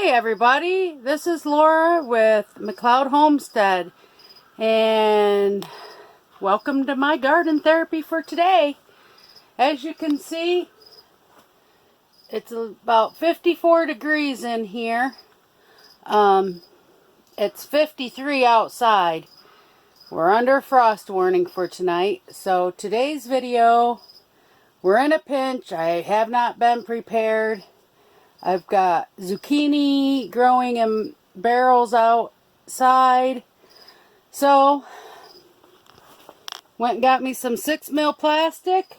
Hey everybody, this is Laura with McLeod Homestead, and welcome to my garden therapy for today. As you can see, it's about 54 degrees in here. It's 53 outside. We're under frost warning for tonight, so today's video, we're in a pinch. I have not been prepared. I've got zucchini growing in barrels outside. So, went and got me some 6 mil plastic,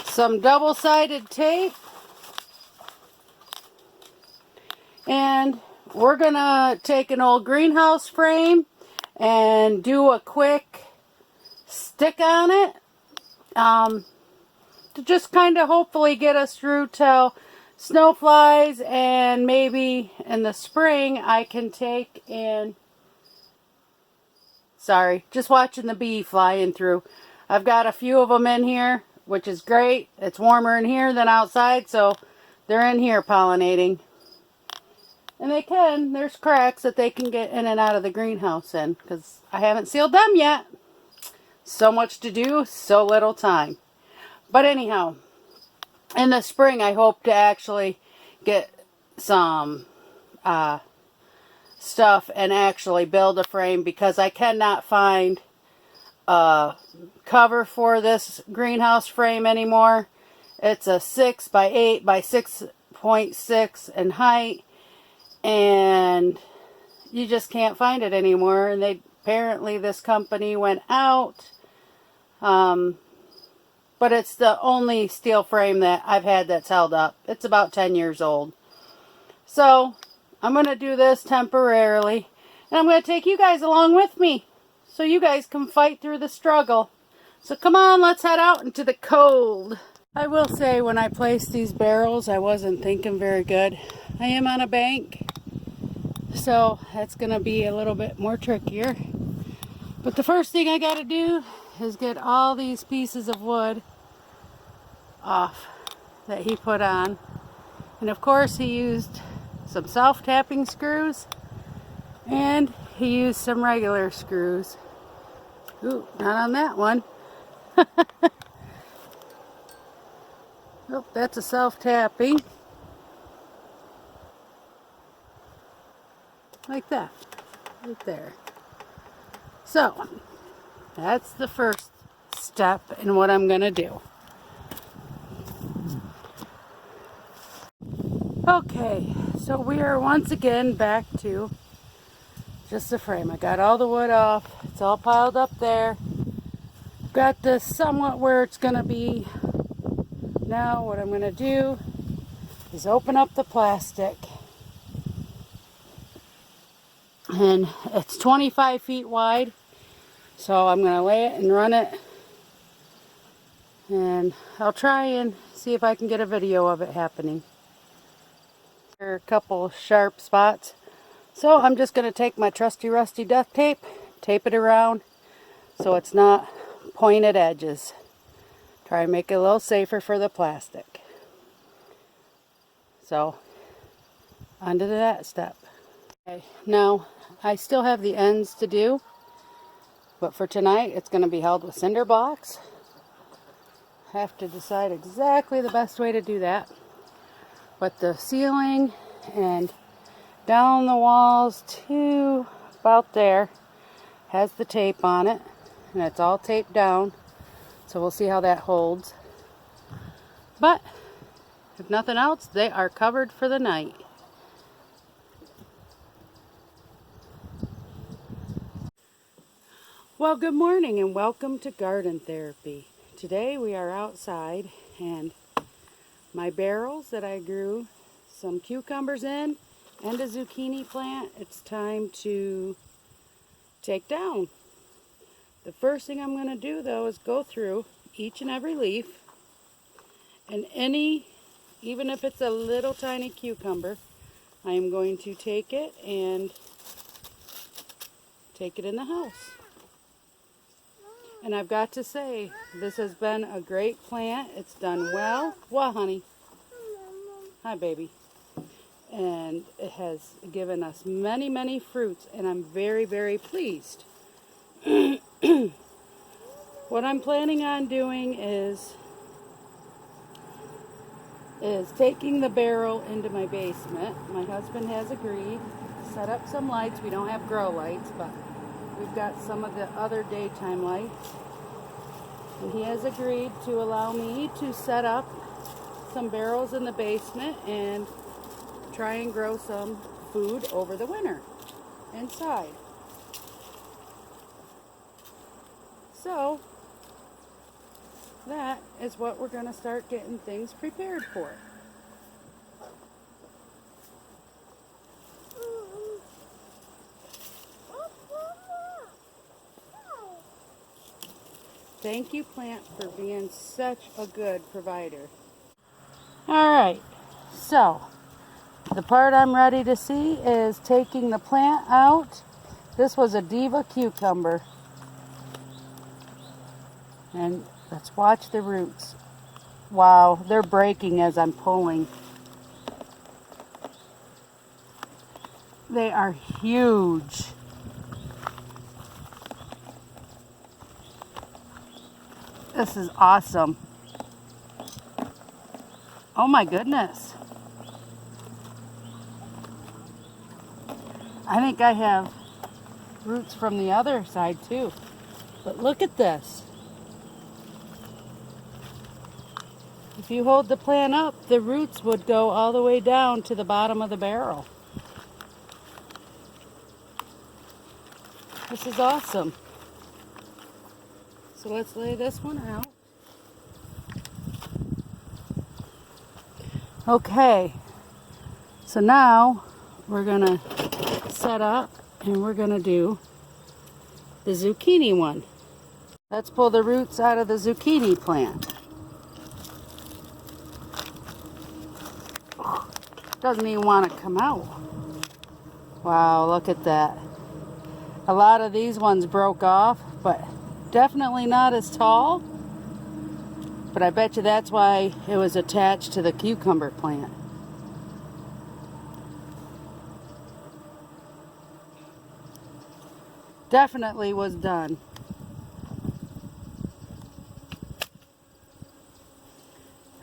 some double-sided tape, and we're gonna take an old greenhouse frame and do a quick stick on it to just kind of hopefully get us through till snow flies, and maybe in the spring I can take in, sorry, just watching the bee flying through. I've got a few of them in here, which is great. It's warmer in here than outside, so they're in here pollinating. And there's cracks that they can get in and out of the greenhouse in, because I haven't sealed them yet. So much to do, so little time. But anyhow, in the spring, I hope to actually get some stuff and actually build a frame, because I cannot find a cover for this greenhouse frame anymore. It's a 6 by 8 by 6.6 in height, and you just can't find it anymore. And apparently this company went out. But it's the only steel frame that I've had that's held up. It's about 10 years old. So, I'm going to do this temporarily. And I'm going to take you guys along with me, so you guys can fight through the struggle. So come on, let's head out into the cold. I will say, when I placed these barrels, I wasn't thinking very good. I am on a bank, so that's going to be a little bit more trickier. But the first thing I got to do is get all these pieces of wood off that he put on. And of course he used some self-tapping screws, and he used some regular screws. Ooh, not on that one. Oh, that's a self-tapping. Like that. Right there. So, that's the first step in what I'm going to do. Okay, so we are once again back to just the frame. I got all the wood off. It's all piled up there. Got this somewhat where it's going to be. Now what I'm going to do is open up the plastic. And it's 25 feet wide. So I'm going to lay it and run it. And I'll try and see if I can get a video of it happening. There are a couple sharp spots. So I'm just going to take my trusty rusty duct tape, tape it around so it's not pointed edges. Try and make it a little safer for the plastic. So, on to that step. Okay, now I still have the ends to do, but for tonight it's going to be held with cinder blocks. Have to decide exactly the best way to do that. But the ceiling and down the walls to about there has the tape on it, and it's all taped down, so we'll see how that holds. But if nothing else, they are covered for the night. Well, good morning and welcome to Garden Therapy. Today we are outside, and my barrels that I grew some cucumbers in and a zucchini plant, it's time to take down. The first thing I'm going to do though is go through each and every leaf, and even if it's a little tiny cucumber, I am going to take it and take it in the house. And I've got to say, this has been a great plant. It's done well. What, honey? Hi, baby. and it has given us many, many fruits, and I'm very, very pleased. What I'm planning on doing is taking the barrel into my basement. My husband has agreed to set up some lights. We don't have grow lights, but we've got some of the other daytime lights. And he has agreed to allow me to set up some barrels in the basement and try and grow some food over the winter inside. So that is what we're going to start getting things prepared for. Thank you, plant, for being such a good provider. Alright, so the part I'm ready to see is taking the plant out. This was a diva cucumber. And let's watch the roots. Wow, they're breaking as I'm pulling. They are huge. This is awesome. Oh my goodness. I think I have roots from the other side too. But look at this. If you hold the plant up, the roots would go all the way down to the bottom of the barrel. This is awesome. So let's lay this one out. Okay, so now we're gonna set up and we're gonna do the zucchini one. Let's pull the roots out of the zucchini plant. Doesn't even want to come out. Wow, look at that. A lot of these ones broke off, but definitely not as tall. But I bet you that's why it was attached to the cucumber plant. Definitely was done.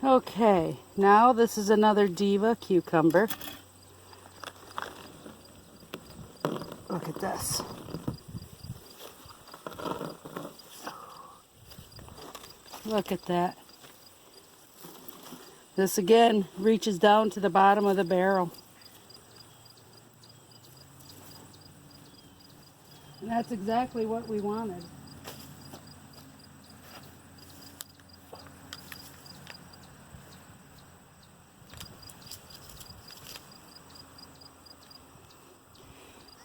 Okay, now this is another diva cucumber. Look at this. Look at that. This again reaches down to the bottom of the barrel. And that's exactly what we wanted.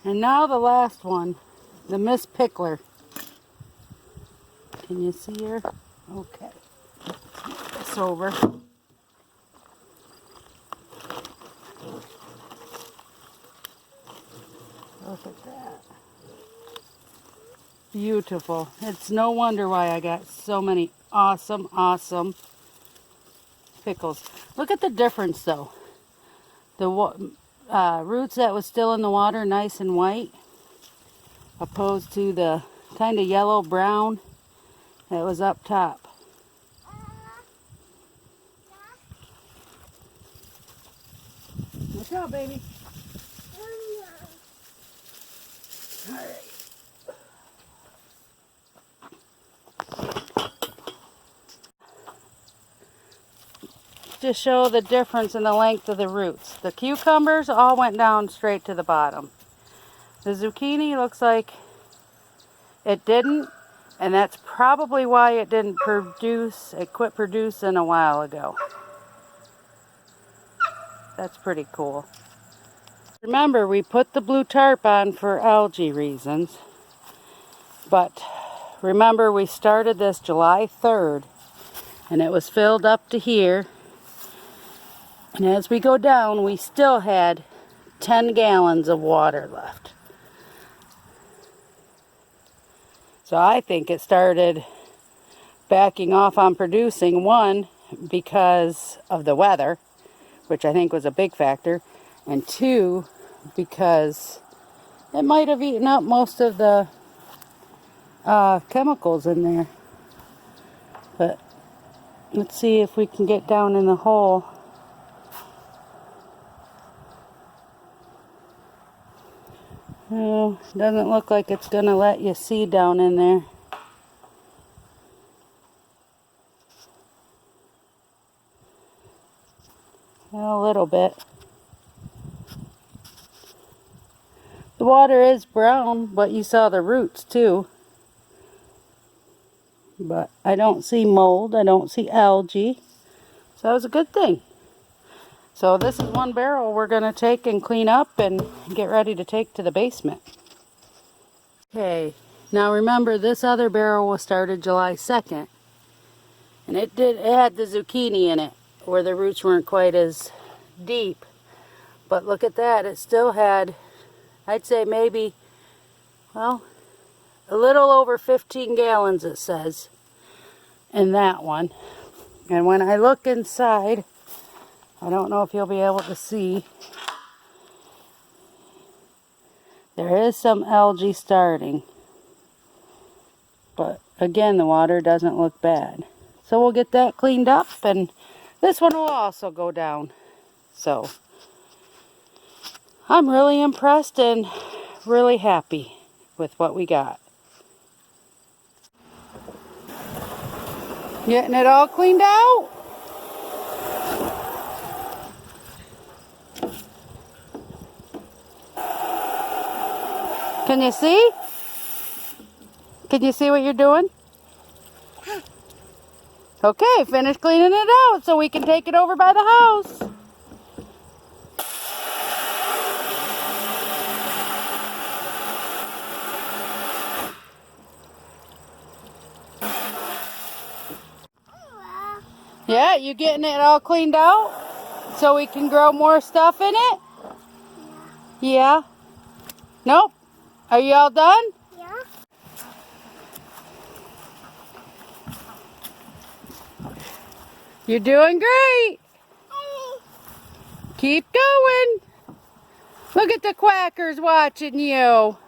And now the last one, the Miss Pickler. Can you see her? Okay. Let's move this over. Look at that. Beautiful. It's no wonder why I got so many awesome, awesome pickles. Look at the difference though. The roots that was still in the water, nice and white, opposed to the kind of yellow brown that was up top. Watch out, baby. All right. To show the difference in the length of the roots. The cucumbers all went down straight to the bottom. The zucchini looks like it didn't, and that's probably why it didn't produce. It quit producing a while ago. That's pretty cool. Remember, we put the blue tarp on for algae reasons, but remember we started this July 3rd and it was filled up to here. And as we go down, we still had 10 gallons of water left. So I think it started backing off on producing, one, because of the weather, which I think was a big factor, and 2, because it might have eaten up most of the chemicals in there. But let's see if we can get down in the hole. Oh, doesn't look like it's gonna let you see down in there. Well, a little bit. The water is brown, but you saw the roots too. But I don't see mold, I don't see algae. So that was a good thing. So this is one barrel we're going to take and clean up and get ready to take to the basement. Okay, now remember this other barrel was started July 2nd. And it had the zucchini in it, where the roots weren't quite as deep. But look at that, it still had, I'd say maybe, well, a little over 15 gallons it says in that one. And when I look inside, I don't know if you'll be able to see, there is some algae starting. But again, the water doesn't look bad. So we'll get that cleaned up, and this one will also go down. So I'm really impressed and really happy with what we got. Getting it all cleaned out. Can you see? Can you see what you're doing? Okay, finish cleaning it out so we can take it over by the house. Yeah, you getting it all cleaned out so we can grow more stuff in it? Yeah. Nope. Are you all done? Yeah. You're doing great. Keep going. Look at the quackers watching you.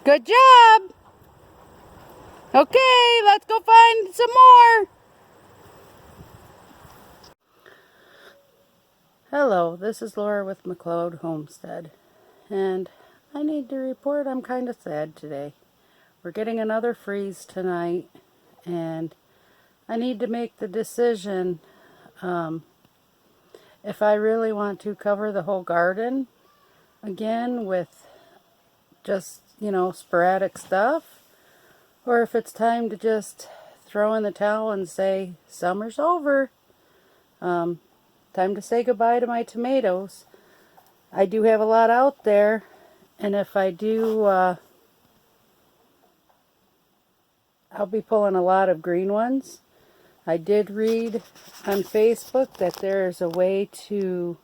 Good job. Okay, let's go find some more. Hello, this is Laura with McLeod Homestead, and I need to report I'm kind of sad today. We're getting another freeze tonight, and I need to make the decision if I really want to cover the whole garden again with just, sporadic stuff, or if it's time to just throw in the towel and say, summer's over. Time to say goodbye to my tomatoes. I do have a lot out there, and if I do, I'll be pulling a lot of green ones. I did read on Facebook that there is a way to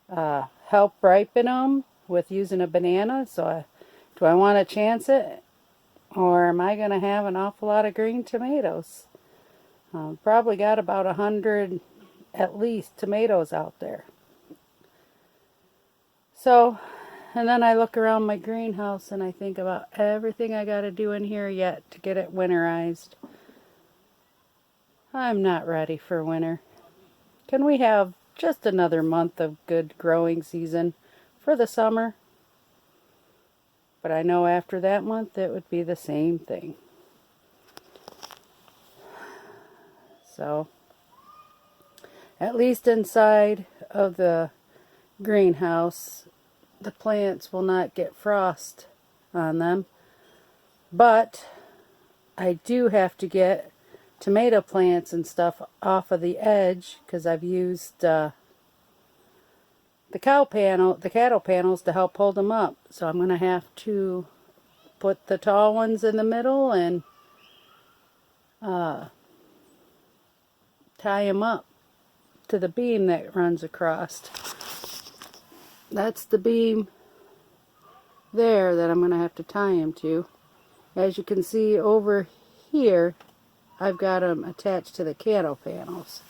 help ripen them with using a banana. So do I want to chance it, or am I going to have an awful lot of green tomatoes? Probably got about 100 at least tomatoes out there. So, and then I look around my greenhouse and I think about everything I got to do in here yet to get it winterized. I'm not ready for winter. Can we have just another month of good growing season for the summer? But I know after that month it would be the same thing. So, at least inside of the greenhouse, the plants will not get frost on them. But I do have to get tomato plants and stuff off of the edge because I've used the cattle panels to help hold them up. So I'm going to have to put the tall ones in the middle and tie them up. to the beam that runs across. That's the beam there that I'm going to have to tie him to. As you can see over here, I've got them attached to the cantle panels.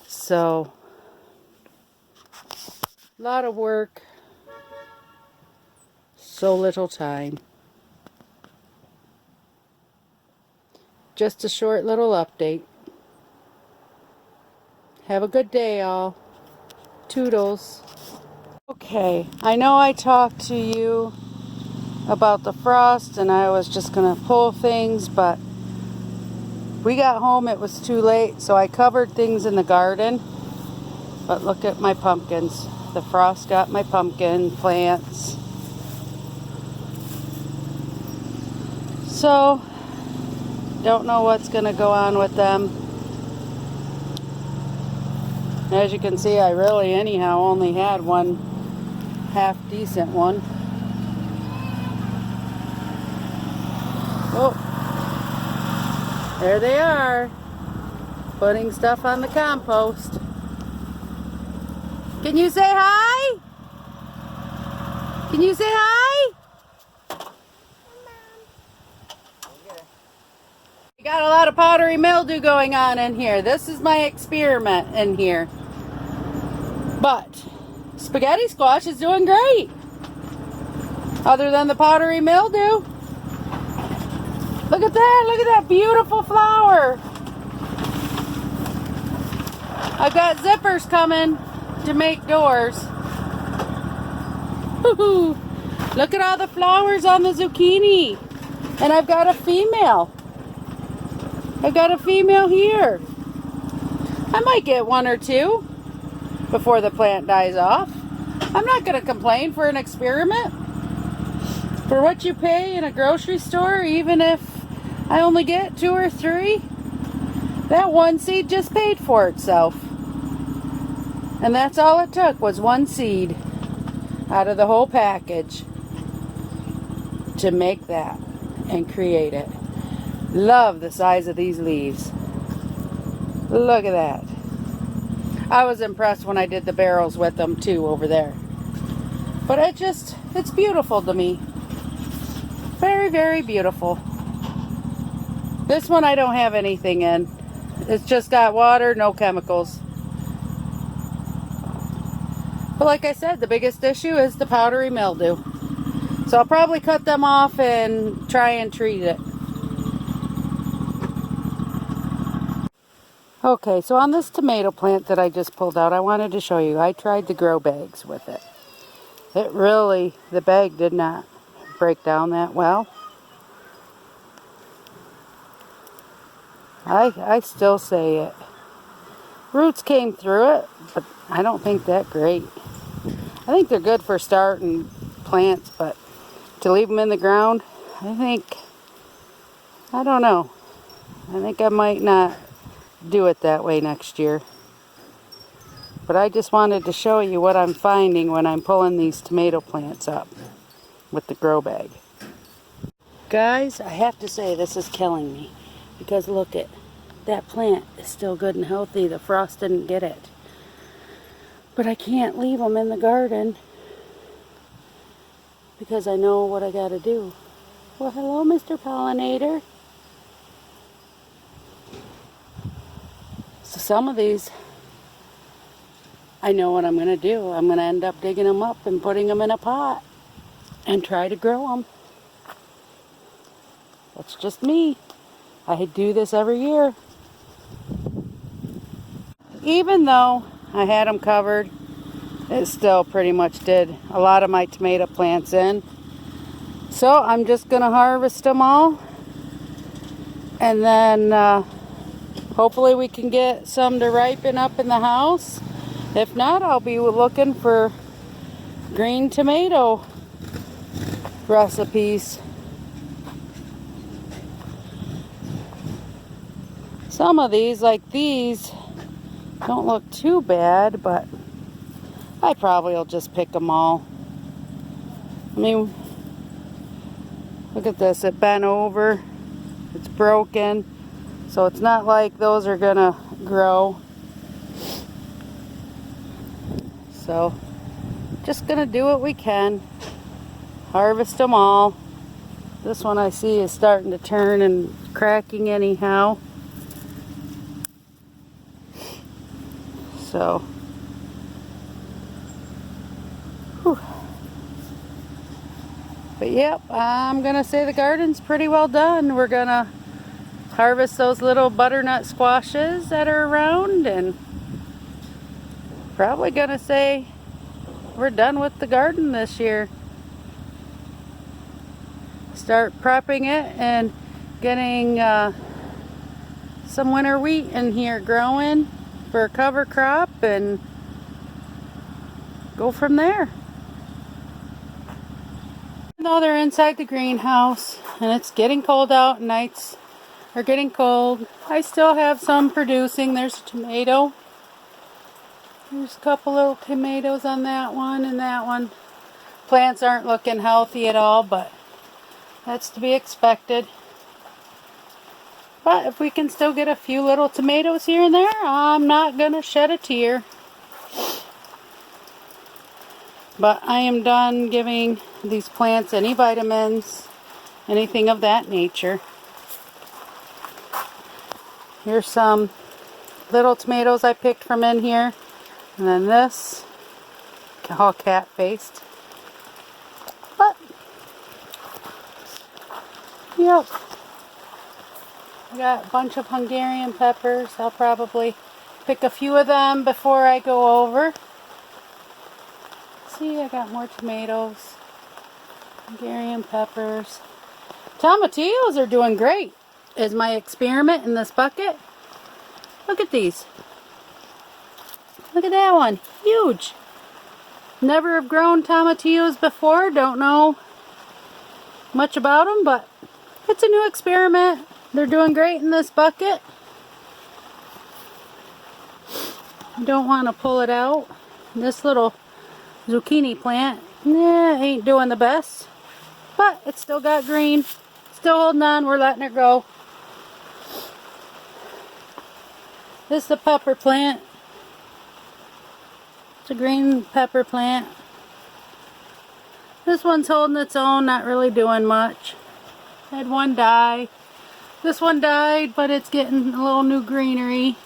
So, a lot of work, so little time. Just a short little update. Have a good day, all. Toodles. Okay, I know I talked to you about the frost and I was just going to pull things, but we got home, it was too late, so I covered things in the garden. But look at my pumpkins. The frost got my pumpkin plants. So, don't know what's going to go on with them. As you can see, I really anyhow only had one half decent one. Oh, there they are, putting stuff on the compost. Can you say hi? Can you say hi? We got a lot of powdery mildew going on in here. This is my experiment in here. But spaghetti squash is doing great. Other than the powdery mildew. Look at that. Look at that beautiful flower. I've got zippers coming to make doors. Woohoo! Look at all the flowers on the zucchini. And I've got a female. I've got a female here. I might get one or two before the plant dies off. I'm not going to complain for an experiment. For what you pay in a grocery store, even if I only get 2 or 3, that one seed just paid for itself. And that's all it took, was one seed out of the whole package to make that and create it. Love the size of these leaves. Look at that. I was impressed when I did the barrels with them too over there. But it's beautiful to me. Very, very beautiful. This one I don't have anything in. It's just got water, no chemicals. But like I said, the biggest issue is the powdery mildew. So I'll probably cut them off and try and treat it. Okay, so on this tomato plant that I just pulled out, I wanted to show you. I tried the grow bags with it. The bag did not break down that well. I still say it. Roots came through it, but I don't think that great. I think they're good for starting plants, but to leave them in the ground, I don't know. I think I might not do it that way next year. But I just wanted to show you what I'm finding when I'm pulling these tomato plants up with the grow bag. Guys, I have to say this is killing me, because look at that plant is still good and healthy. The frost didn't get it. But I can't leave them in the garden because I know what I got to do. Well, hello, Mr. Pollinator. So some of these, I know what I'm going to do. I'm going to end up digging them up and putting them in a pot and try to grow them. That's just me. I do this every year. Even though I had them covered, it still pretty much did a lot of my tomato plants in. So I'm just going to harvest them all. And then hopefully we can get some to ripen up in the house. If not, I'll be looking for green tomato recipes. Some of these, like these, don't look too bad, but I probably will just pick them all. I mean, look at this. It bent over. It's broken. So it's not like those are going to grow. So just gonna do what we can. Harvest them all. This one I see is starting to turn and cracking anyhow. So, whew. But yep, I'm gonna say the garden's pretty well done. We're gonna harvest those little butternut squashes that are around, and probably gonna say we're done with the garden this year. Start prepping it and getting some winter wheat in here growing for a cover crop, and go from there. Even though they're inside the greenhouse and it's getting cold out, nights are getting cold, I still have some producing. There's a tomato. There's a couple little tomatoes on that one and that one. Plants aren't looking healthy at all, but that's to be expected. But if we can still get a few little tomatoes here and there, I'm not gonna shed a tear. But I am done giving these plants any vitamins, anything of that nature. Here's some little tomatoes I picked from in here. And then this, all cat-faced. But, yep. I got a bunch of Hungarian peppers. I'll probably pick a few of them before I go over. See, I got more tomatoes. Hungarian peppers. Tomatillos are doing great. Is my experiment in this bucket. Look at these. Look at that one. Huge. Never have grown tomatillos before. Don't know much about them, but it's a new experiment. They're doing great in this bucket. Don't want to pull it out. This little zucchini plant, ain't doing the best. But it's still got green. Still holding on. We're letting it go. This is the pepper plant. It's a green pepper plant. This one's holding its own, not really doing much. Had one die. This one died, but it's getting a little new greenery.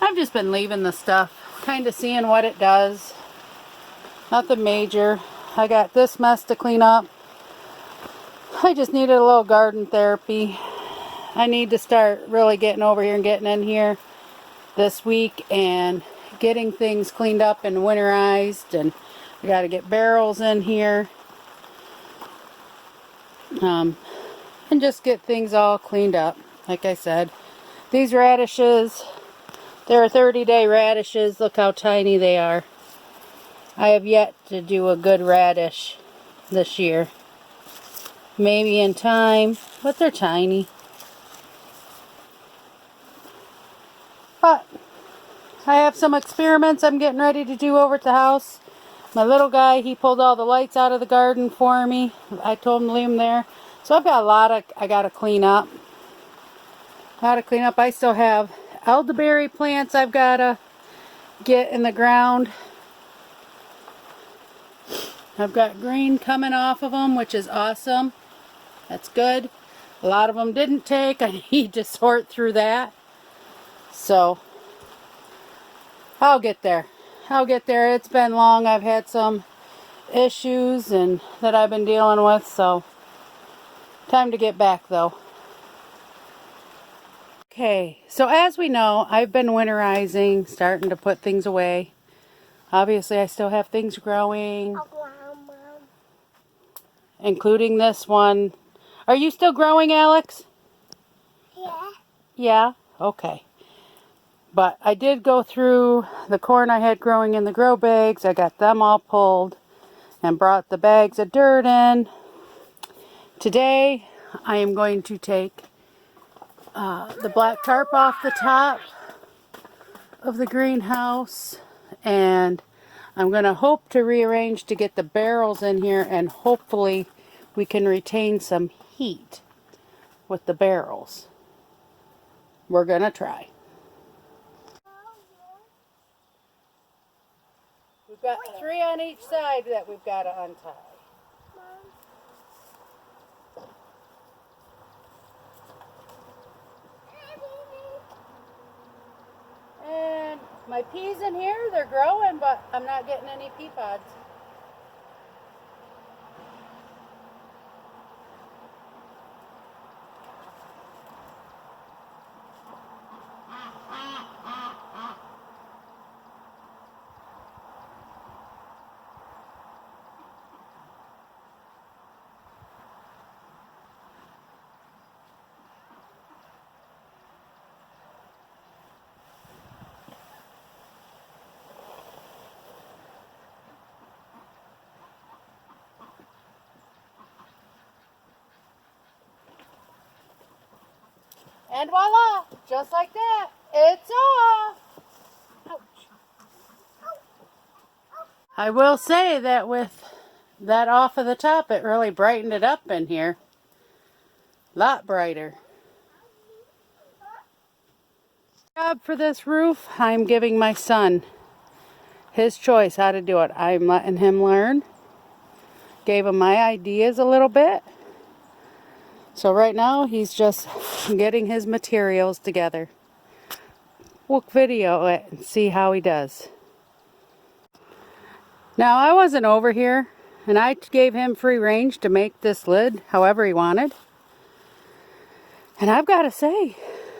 I've just been leaving the stuff, kind of seeing what it does. Nothing major. I got this mess to clean up. I just needed a little garden therapy. I need to start really getting over here and getting in here this week and getting things cleaned up and winterized, and I got to get barrels in here. And just get things all cleaned up. Like I said, these radishes, they're 30-day radishes. Look how tiny they are. I have yet to do a good radish this year. Maybe in time, but they're tiny. But I have some experiments I'm getting ready to do over at the house. My little guy, he pulled all the lights out of the garden for me. I told him to leave them there. So I've got a lot I gotta clean up. I still have elderberry plants I've gotta get in the ground. I've got green coming off of them, which is awesome. That's good. A lot of them didn't take. I need to sort through that. So I'll get there. It's been long. I've had some issues and that I've been dealing with, so time to get back though. Okay, so as we know, I've been winterizing, starting to put things away. Obviously, I still have things growing, including this one. Are you still growing, Alex? Yeah. Yeah? Okay. But I did go through the corn I had growing in the grow bags. I got them all pulled and brought the bags of dirt in. Today, I am going to take the black tarp off the top of the greenhouse, and I'm going to hope to rearrange to get the barrels in here, and hopefully we can retain some heat with the barrels. We're going to try. We've got 3 on each side that we've got to untie. And my peas in here, they're growing, but I'm not getting any pea pods. And voila, just like that, it's off. Ouch. I will say that with that off of the top, it really brightened it up in here. A lot brighter. Job for this roof, I'm giving my son his choice how to do it. I'm letting him learn. Gave him my ideas a little bit. So right now he's just getting his materials together. We'll video it and see how he does. Now I wasn't over here and I gave him free range to make this lid however he wanted. And I've got to say,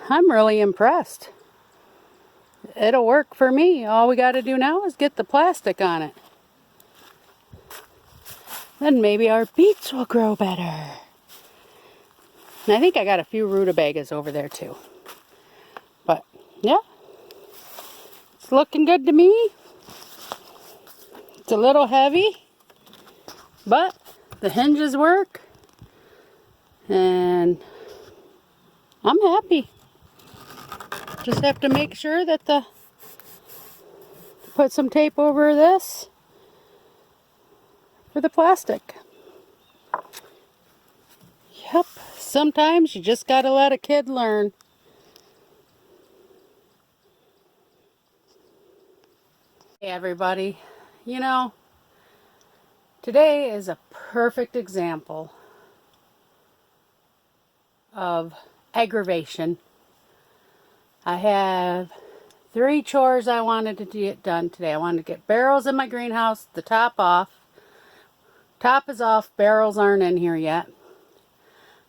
I'm really impressed. It'll work for me. All we got to do now is get the plastic on it. Then maybe our beets will grow better. And I think I got a few rutabagas over there too. But yeah, it's looking good to me. It's a little heavy, but the hinges work. And I'm happy. Just have to make sure that put some tape over this for the plastic. Yep, sometimes you just gotta let a kid learn. Hey everybody, you know, today is a perfect example of aggravation. I have 3 chores I wanted to get done today. I wanted to get barrels in my greenhouse, the top off. Top is off, barrels aren't in here yet.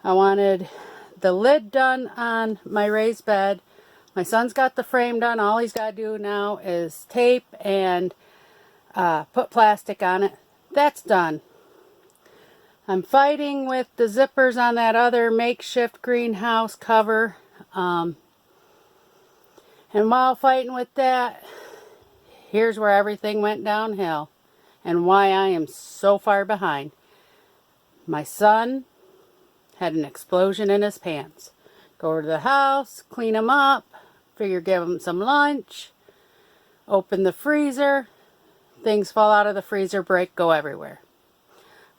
I wanted the lid done on my raised bed. My son's got the frame done. All he's got to do now is tape and put plastic on it. That's done. I'm fighting with the zippers on that other makeshift greenhouse cover. And while fighting with that, here's where everything went downhill and why I am so far behind. My son had an explosion in his pants. Go over to the house, clean him up, figure give him some lunch, open the freezer, things fall out of the freezer, break, go everywhere.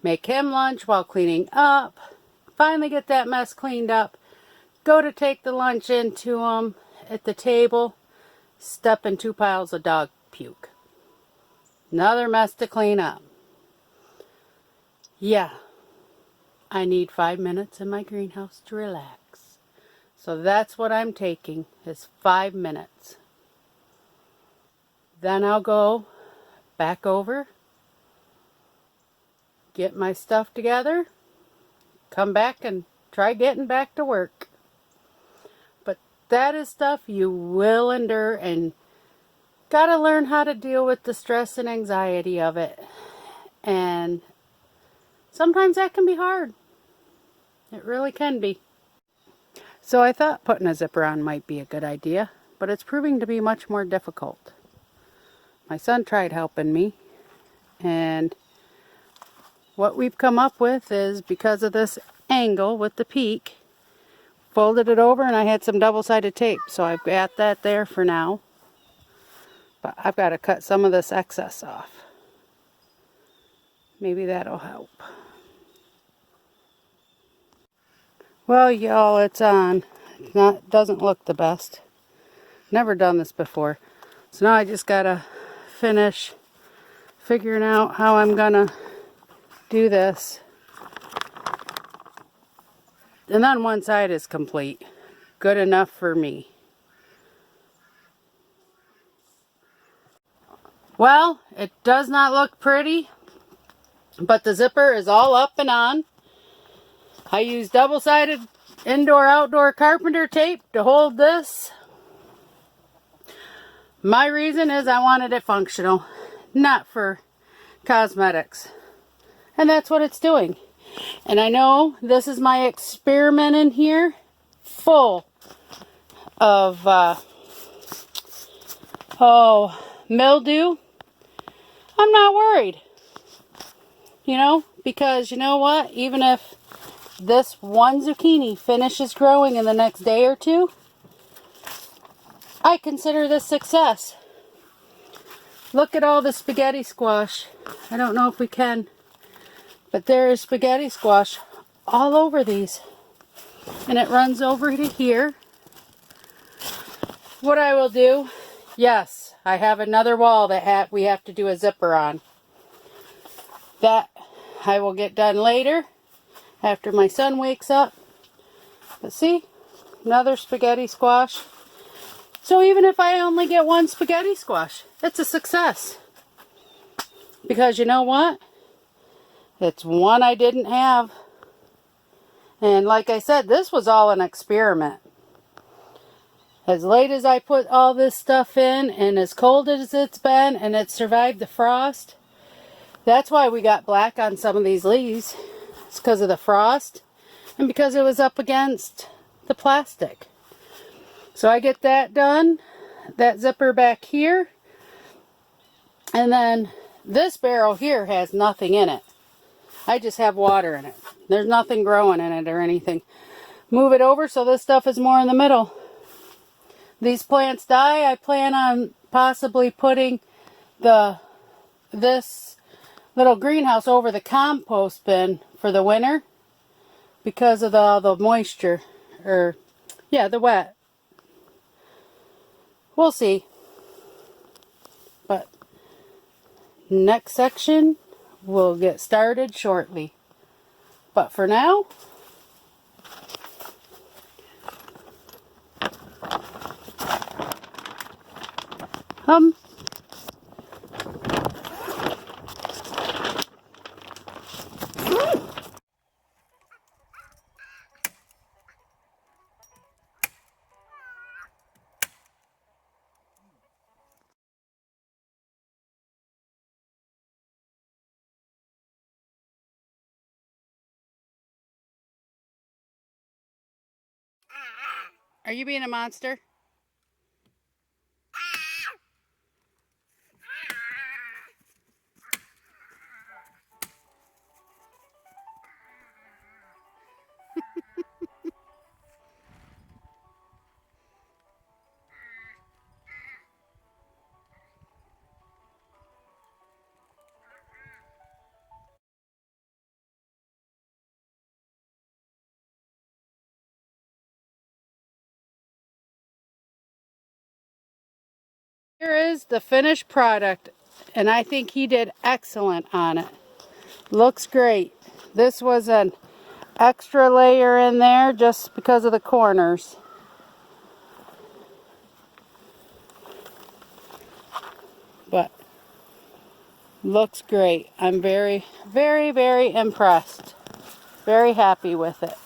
Make him lunch while cleaning up, finally get that mess cleaned up, go to take the lunch into him at the table, step in 2 piles of dog puke. Another mess to clean up. Yeah. I need 5 minutes in my greenhouse to relax. So that's what I'm taking, is 5 minutes. Then I'll go back over, get my stuff together, come back and try getting back to work. But that is stuff you will endure and gotta learn how to deal with the stress and anxiety of it. And sometimes that can be hard. It really can be. So I thought putting a zipper on might be a good idea, but it's proving to be much more difficult. My son tried helping me, and what we've come up with is, because of this angle with the peak, folded it over and I had some double-sided tape, so I've got that there for now. But I've got to cut some of this excess off. Maybe that'll help. Well, y'all, it's on. Doesn't look the best. Never done this before. So now I just gotta finish figuring out how I'm gonna do this. And then one side is complete. Good enough for me. Well, it does not look pretty, but the zipper is all up and on. I used double-sided indoor-outdoor carpenter tape to hold this. My reason is I wanted it functional, not for cosmetics. And that's what it's doing. And I know this is my experiment in here, full of mildew. I'm not worried, you know, because you know what, even if this one zucchini finishes growing in the next day or two, I consider this success. Look at all the spaghetti squash. I don't know if we can, but there is spaghetti squash all over these, and it runs over to here. What I will do, yes, I have another wall that we have to do a zipper on. That I will get done later after my son wakes up. But see, another spaghetti squash. So even if I only get one spaghetti squash, it's a success. Because you know what? It's one I didn't have. And like I said, this was all an experiment. As late as I put all this stuff in, and as cold as it's been, and it survived the frost, that's why we got black on some of these leaves. It's because of the frost, and because it was up against the plastic. So I get that done, that zipper back here, and then this barrel here has nothing in it. I just have water in it. There's nothing growing in it or anything. Move it over so this stuff is more in the middle. These plants die. I plan on possibly putting this little greenhouse over the compost bin for the winter because of the moisture, or yeah, the wet. We'll see. But next section will get started shortly. But for now, are you being a monster? Here is the finished product, and I think he did excellent on it. Looks great. This was an extra layer in there just because of the corners. But looks great. I'm very, very, very impressed. Very happy with it.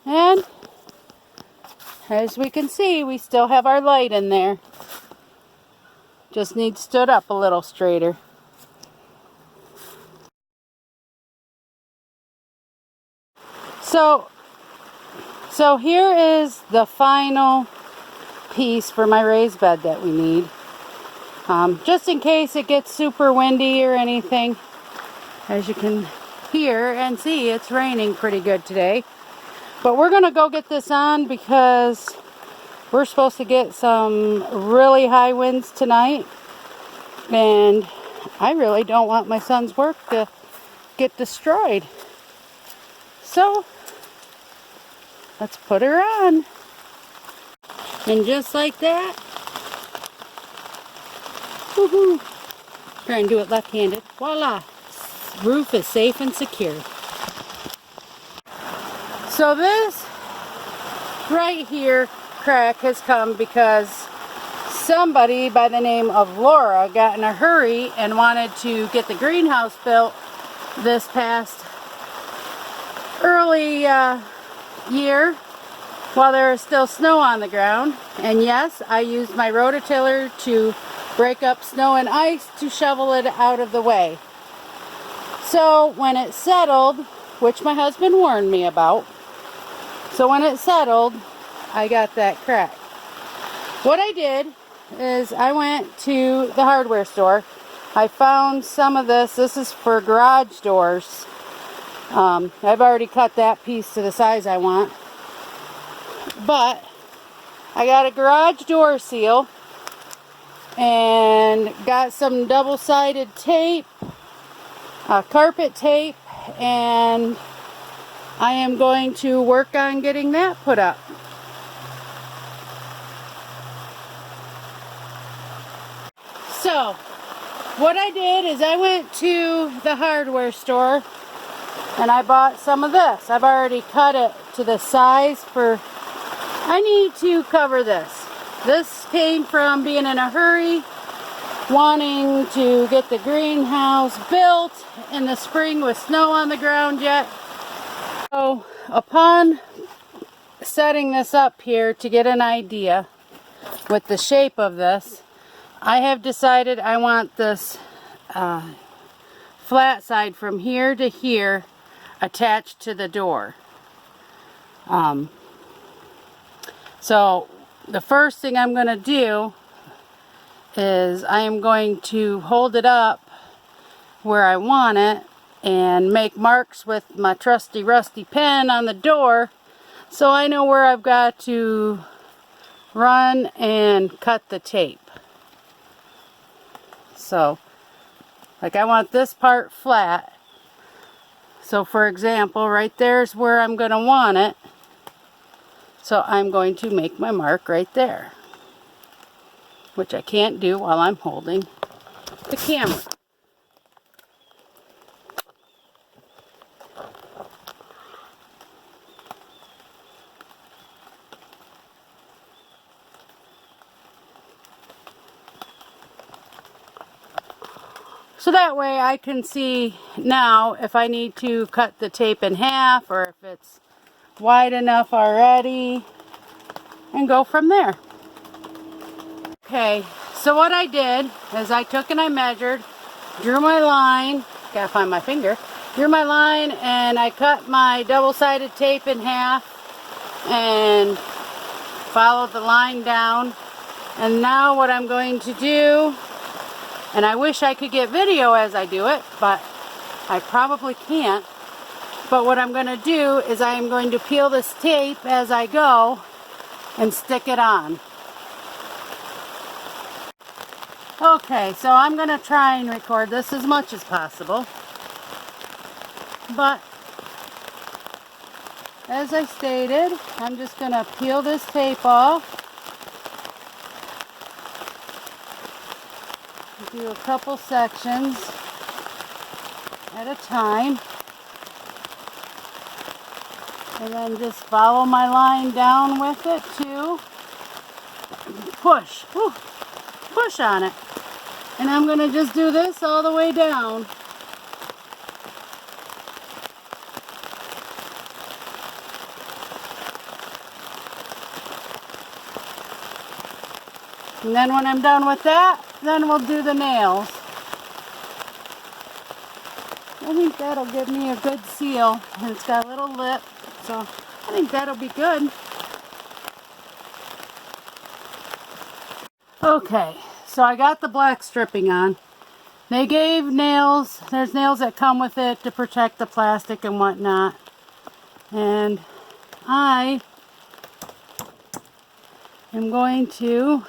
And as we can see, we still have our light in there. Just needs stood up a little straighter. So here is the final piece for my raised bed that we need. Just in case it gets super windy or anything. As you can hear and see, it's raining pretty good today. But we're going to go get this on because we're supposed to get some really high winds tonight. And I really don't want my son's work to get destroyed. So, let's put her on. And just like that, Woohoo! Try and do it left-handed. Voila! Roof is safe and secure. So this right here crack has come because somebody by the name of Laura got in a hurry and wanted to get the greenhouse built this past early year while there was still snow on the ground. And yes, I used my rototiller to break up snow and ice to shovel it out of the way. So when it settled, which my husband warned me about, so when it settled, I got that crack. What I did is I went to the hardware store. I found some of this. This is for garage doors. I've already cut that piece to the size I want. But I got a garage door seal and got some double-sided tape, carpet tape, and I am going to work on getting that put up. So, what I did is I went to the hardware store and I bought some of this. I've already cut it to the size for, I need to cover this. This came from being in a hurry, wanting to get the greenhouse built in the spring with snow on the ground yet. So upon setting this up here to get an idea with the shape of this, I have decided I want this flat side from here to here attached to the door. So the first thing I'm going to do is I am going to hold it up where I want it and make marks with my trusty rusty pen on the door so I know where I've got to run and cut the tape. So, like, I want this part flat. So for example, right there's where I'm going to want it. So I'm going to make my mark right there, which I can't do while I'm holding the camera. So that way I can see now if I need to cut the tape in half or if it's wide enough already, and go from there. Okay, so what I did is I took and I measured, drew my line, gotta find my finger, drew my line, and I cut my double-sided tape in half and followed the line down. And now what I'm going to do, and I wish I could get video as I do it, but I probably can't. But what I'm going to do is I am going to peel this tape as I go and stick it on. Okay, so I'm going to try and record this as much as possible. But as I stated, I'm just going to peel this tape off. Do a couple sections at a time. And then just follow my line down with it too. Push. Whew, push on it. And I'm going to just do this all the way down. And then when I'm done with that, then we'll do the nails. I think that'll give me a good seal. And it's got a little lip, so I think that'll be good. Okay, so I got the black stripping on. They gave nails, there's nails that come with it to protect the plastic and whatnot. And I am going to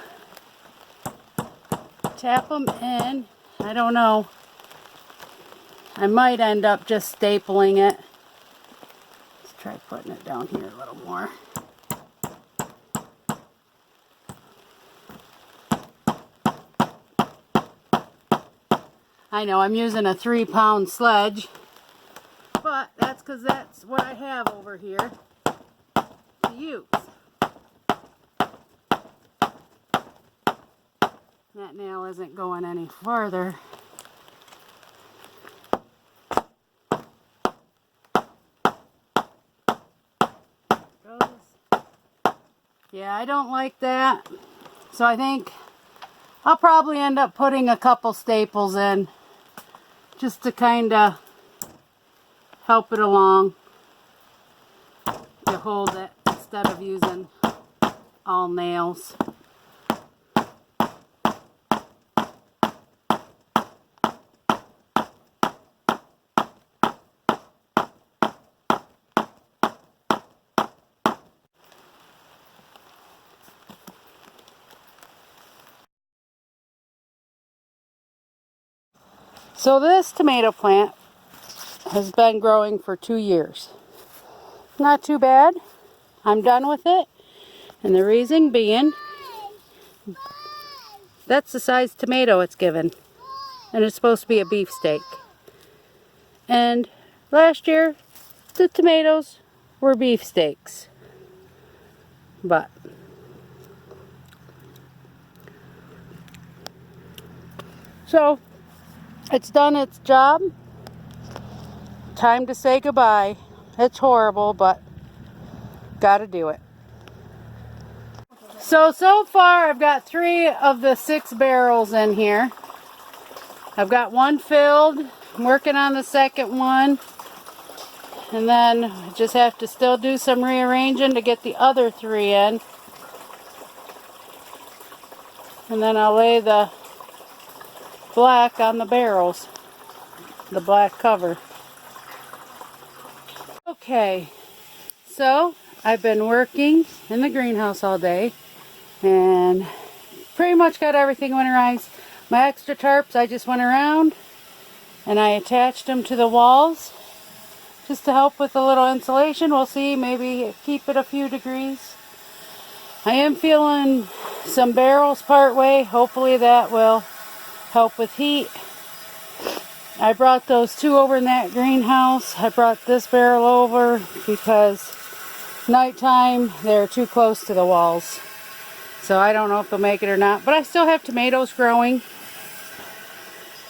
tap them in. I don't know. I might end up just stapling it. Let's try putting it down here a little more. I know I'm using a 3-pound sledge, but that's because that's what I have over here to use. That nail isn't going any farther. Yeah, I don't like that. So I think I'll probably end up putting a couple staples in just to kind of help it along to hold it instead of using all nails. So this tomato plant has been growing for 2 years. Not too bad. I'm done with it. And the reason being, that's the size tomato it's given. And it's supposed to be a beefsteak. And last year, the tomatoes were beefsteaks. But so it's done its job. Time to say goodbye. It's horrible, but gotta do it. So far I've got 3 of the 6 barrels in here. I've got one filled. I'm working on the second one. And then I just have to still do some rearranging to get the other 3 in. And then I'll lay the black on the barrels. The black cover. Okay, so I've been working in the greenhouse all day and pretty much got everything winterized. My extra tarps, I just went around and I attached them to the walls just to help with a little insulation. We'll see, maybe keep it a few degrees. I am feeling some barrels part way. Hopefully that will help with heat. I brought those 2 over in that greenhouse. I brought this barrel over because nighttime they're too close to the walls. So I don't know if they'll make it or not. But I still have tomatoes growing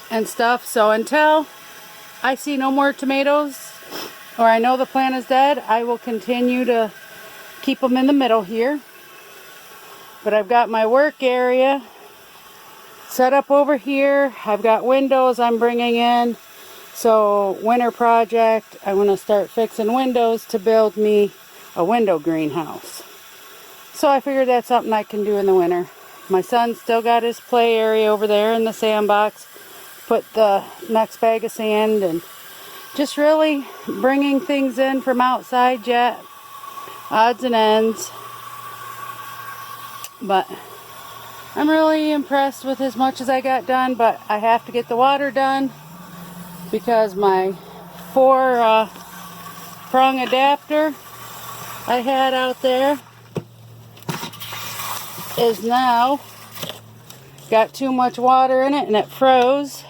and stuff. So until I see no more tomatoes or I know the plant is dead, I will continue to keep them in the middle here. But I've got my work area set up over here. I've got windows I'm bringing in. So winter project, I want to start fixing windows to build me a window greenhouse. So I figured that's something I can do in the winter. My son's still got his play area over there in the sandbox. Put the next bag of sand and just really bringing things in from outside yet. Odds and ends. But I'm really impressed with as much as I got done, but I have to get the water done because my 4-prong adapter I had out there is now got too much water in it and it froze.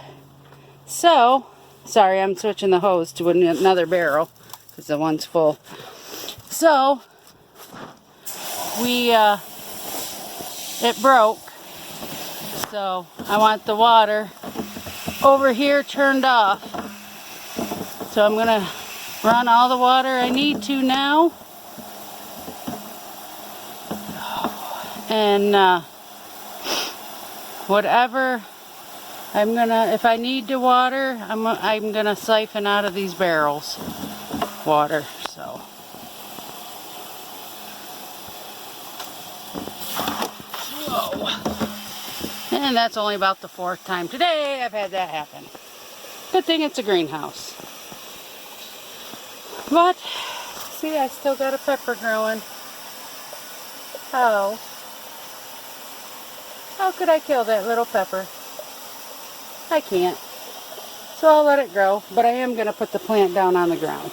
So, sorry, I'm switching the hose to another barrel because the one's full. So, it broke. So I want the water over here turned off. So I'm going to run all the water I need to now. And whatever if I need to water, I'm going to siphon out of these barrels water. So. And that's only about the 4th time today I've had that happen. Good thing it's a greenhouse. But, see, I still got a pepper growing. How could I kill that little pepper? I can't. So I'll let it grow, but I am going to put the plant down on the ground.